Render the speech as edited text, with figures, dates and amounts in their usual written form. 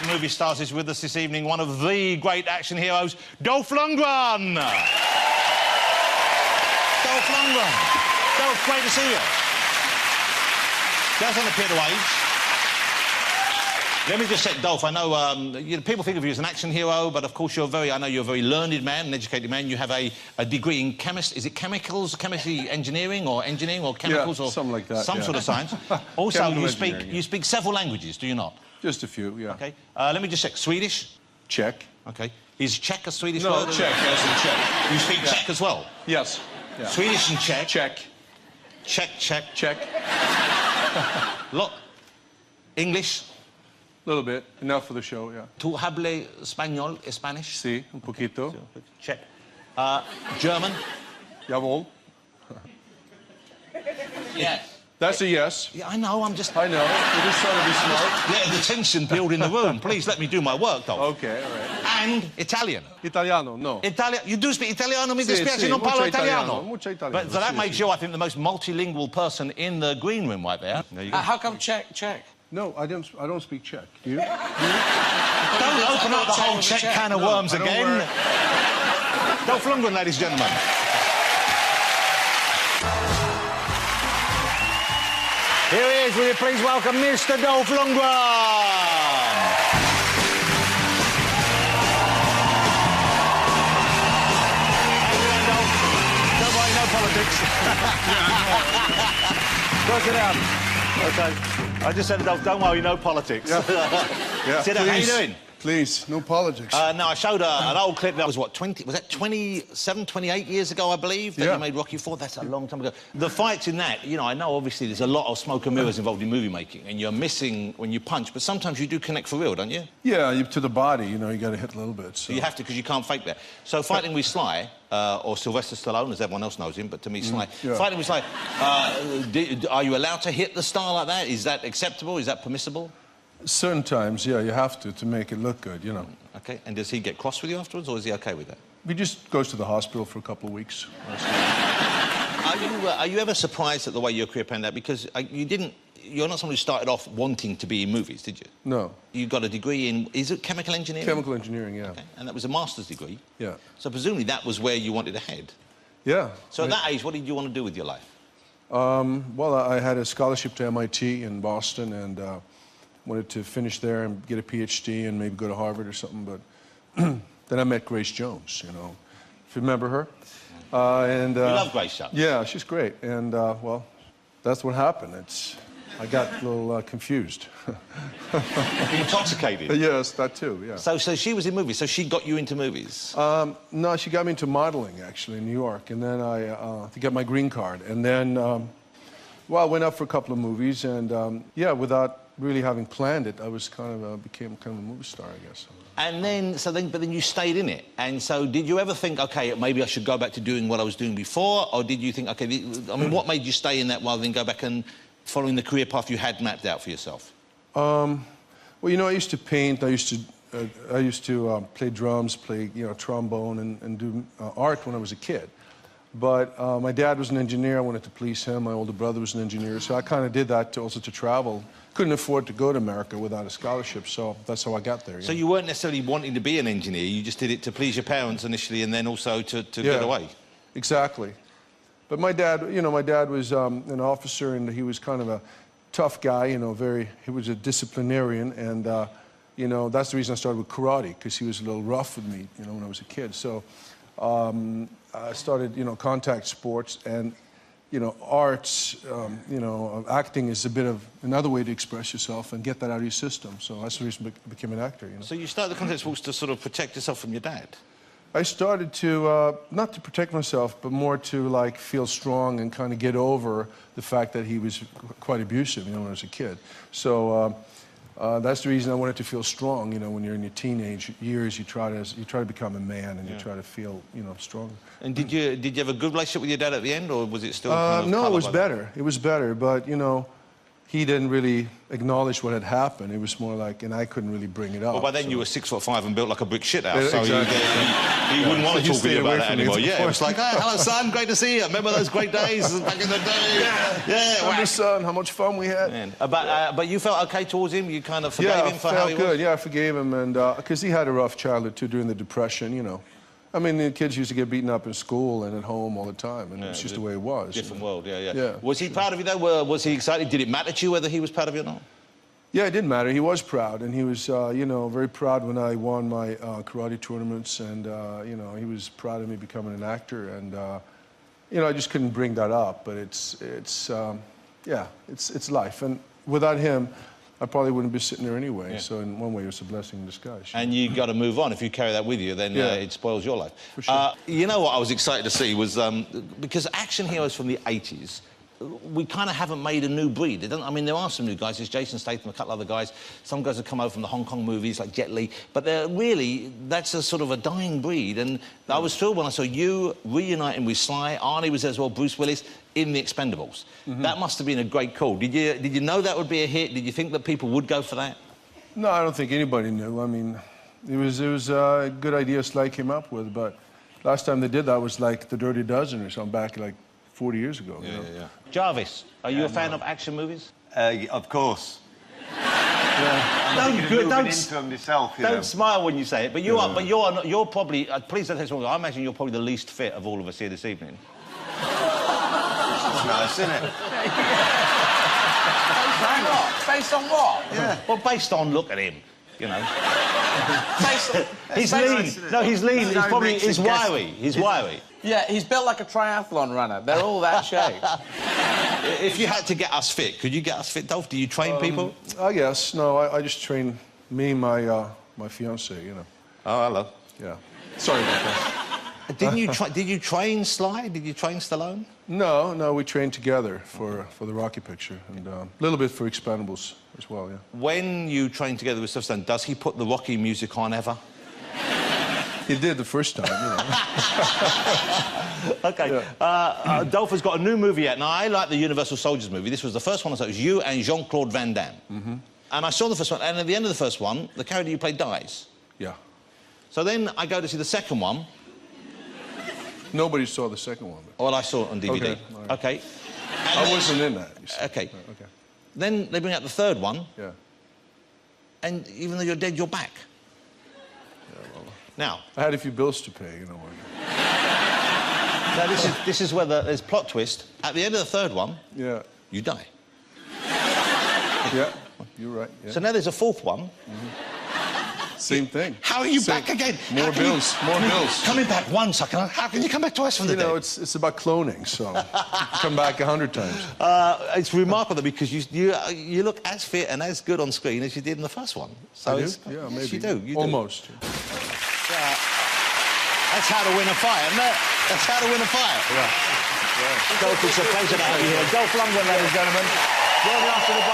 Movie stars is with us this evening, one of the great action heroes, Dolph Lundgren. Dolph Lundgren. Dolph, great to see you. Doesn't appear to age. Let me just say, Dolph, I know people think of you as an action hero, but of course I know you're a very learned man, an educated man. You have a degree in is it chemicals, chemistry, engineering or chemicals, or something like that. Some sort of science. Also, you speak several languages, do you not? Just a few, yeah. Okay. Let me just check. Swedish? Czech. Okay. Is Czech a Swedish word? No, Czech, yes, in Czech. You speak Czech as well? Yes. Yeah. Swedish and Czech? Czech. Czech. Look. English? A little bit. Enough for the show, yeah. Tu hable español, Spanish? Sí, un poquito. Czech. German? Jawohl. Yes. That's a yes. Yeah, I know, I know. You're just trying to be smart. Yeah, the tension built in the room. Please let me do my work, though. Okay, all right. And Italian? Italiano, no. You do speak Italiano? Mi Sì, dispiace, non parlo italiano. Mucho italiano. But so that makes you, I think, the most multilingual person in the green room right there. There you go. How come Czech? No, I don't speak Czech. Do you? Don't open up the whole Czech can of worms again. Dolph Lundgren, ladies and gentlemen. Here he is, will you please welcome Mr. Dolph Lundgren. Don't worry, no politics. Sit down. Okay. I just said to Dolph, don't worry, no politics. Yeah. Sit down. How you doing? Please, no politics. No, I showed an old clip that was, what, 27, 28 years ago, I believe, that you made Rocky IV. That's a long time ago. The fights in that, you know, I know obviously there's a lot of smoke and mirrors involved in movie making, and you're missing when you punch, but sometimes you do connect for real, don't you? Yeah, to the body, you know, you got to hit a little bit. So. You have to, because you can't fake that. So fighting with Sly, or Sylvester Stallone, as everyone else knows him, but to me, Sly. Fighting with Sly, are you allowed to hit the star like that? Is that acceptable? Is that permissible? Certain times, yeah, you have to make it look good, you know. Okay, and does he get cross with you afterwards, or is he okay with that? He just goes to the hospital for a couple of weeks. Are you ever surprised at the way your career panned out? Because you're not someone who started off wanting to be in movies, did you? No. You got a degree in, is it chemical engineering? Chemical engineering, yeah. Okay. And that was a master's degree? Yeah. So presumably that was where you wanted to head? Yeah. So at that age, what did you want to do with your life? Well, I had a scholarship to MIT in Boston, and wanted to finish there and get a PhD and maybe go to Harvard or something, but then I met Grace Jones, you know, if you remember her. You love Grace Jones? Yeah, she's great, and well, that's what happened. I got a little confused. Intoxicated? Yes, that too, yeah. So she was in movies, so she got you into movies? No, she got me into modeling, actually, in New York, and then to get my green card, and then, well, I went up for a couple of movies, and yeah, without really having planned it, I was became kind of a movie star, I guess. And then, but then you stayed in it. And so did you ever think, OK, maybe I should go back to doing what I was doing before? Or did you think, OK, I mean, what made you stay in that rather than go back and following the career path you had mapped out for yourself? Well, you know, I used to paint. I used to play drums, play, you know, trombone and do art when I was a kid. But my dad was an engineer. I wanted to please him. My older brother was an engineer. So I kind of did that also to travel. Couldn't afford to go to America without a scholarship, so that's how I got there. So you weren't necessarily wanting to be an engineer, you just did it to please your parents initially and then also to get away? Exactly. But my dad, you know, was an officer, and he was kind of a tough guy, you know, he was a disciplinarian, and, you know, that's the reason I started with karate, because he was a little rough with me, you know, when I was a kid. So I started, you know, contact sports, and you know, arts, you know, acting is a bit of another way to express yourself and get that out of your system. So that's the reason I became an actor, you know. So you started the contact sports to sort of protect yourself from your dad? I started to, not to protect myself, but more to, like, feel strong and kind of get over the fact that he was quite abusive, you know, when I was a kid. So that's the reason I wanted to feel strong, you know, when you're in your teenage years, you try to become a man, and you try to feel, you know, strong. And did you have a good relationship with your dad at the end, or was it still kind of no, it was better. It was better, but, you know, he didn't really acknowledge what had happened. It was more like, and I couldn't really bring it up. Well, by then you were 6'5" and built like a brick shit house, so exactly. he wouldn't want to talk to you about that anymore. Yeah, it was like, hey, hello, son, great to see you. Remember those great days back in the day? Yeah. Remember, son, how much fun we had? Man. But you felt okay towards him? You kind of forgave him for how he was? Yeah, I felt good. Yeah, I forgave him, and because he had a rough childhood too during the Depression, you know. I mean, the kids used to get beaten up in school and at home all the time, and it's just the way it was. Different world, yeah. Was he proud of you, though? Was he excited? Did it matter to you whether he was proud of you or not? Yeah, it did matter. He was proud, and he was, you know, very proud when I won my karate tournaments, and, you know, he was proud of me becoming an actor, and, you know, I just couldn't bring that up, but it's life, and without him, I probably wouldn't be sitting there anyway. Yeah. So in one way, it's a blessing in disguise. And you got to move on. If you carry that with you, then it spoils your life. For sure. You know what I was excited to see was because action heroes from the 80s, we kind of haven't made a new breed. I mean, there are some new guys. There's Jason Statham, a couple other guys. Some guys have come over from the Hong Kong movies, like Jet Li. But they're really, that's a sort of a dying breed. And I was thrilled when I saw you reuniting with Sly. Arnie was there as well, Bruce Willis, in The Expendables. That must have been a great call. Did you know that would be a hit? Did you think that people would go for that? No, I don't think anybody knew. I mean, it was a good idea Sly came up with, but last time they did that was like The Dirty Dozen or something back like 40 years ago. Yeah. Jarvis, are you a fan of action movies? Of course. Don't smile when you say it, but you are. But you're probably. Please don't take me wrong. I imagine you're probably the least fit of all of us here this evening. That's nice, isn't it? Based on what? Yeah. Well, based on look at him, you know. He's lean. lean. No, he's lean. He's probably wiry. He's wiry. Yeah, he's built like a triathlon runner. They're all that shape. If you had to get us fit, could you get us fit, Dolph? Do you train people? I guess. No, I just train me and my fiance, you know. Oh, hello. Yeah. Sorry about that. Did you train Sly? Did you train Stallone? No, we trained together for the Rocky picture, and a little bit for Expendables as well, yeah. When you train together with Stallone, does he put the Rocky music on ever? He did the first time, you know. OK. Yeah. Dolph has got a new movie out. Now, I like the Universal Soldiers movie. This was the first one I saw. It was you and Jean-Claude Van Damme. And I saw the first one, and at the end of the first one, the character you played dies. Yeah. So then I go to see the second one. Nobody saw the second one. But... Well, I saw it on DVD. Okay. Right. OK. I wasn't in that, you see. OK. Okay. Then they bring out the third one. Yeah. And even though you're dead, you're back. Now, I had a few bills to pay, you know. Now this is where there's plot twist. At the end of the third one, you die. Yeah, you're right. Yeah. So now there's a fourth one. Same thing. How are you back again? More bills. Coming back once, how can you come back twice from the dead? You know, it's about cloning, so you come back 100 times. It's remarkable because you look as fit and as good on screen as you did in the first one. So I do? Yeah, maybe. You do. Almost. That's how to win a fight, isn't it? That's how to win a fight. Yeah. Dolph, it's a pleasure to have you here. Dolph Lundgren, ladies and gentlemen. Join me after the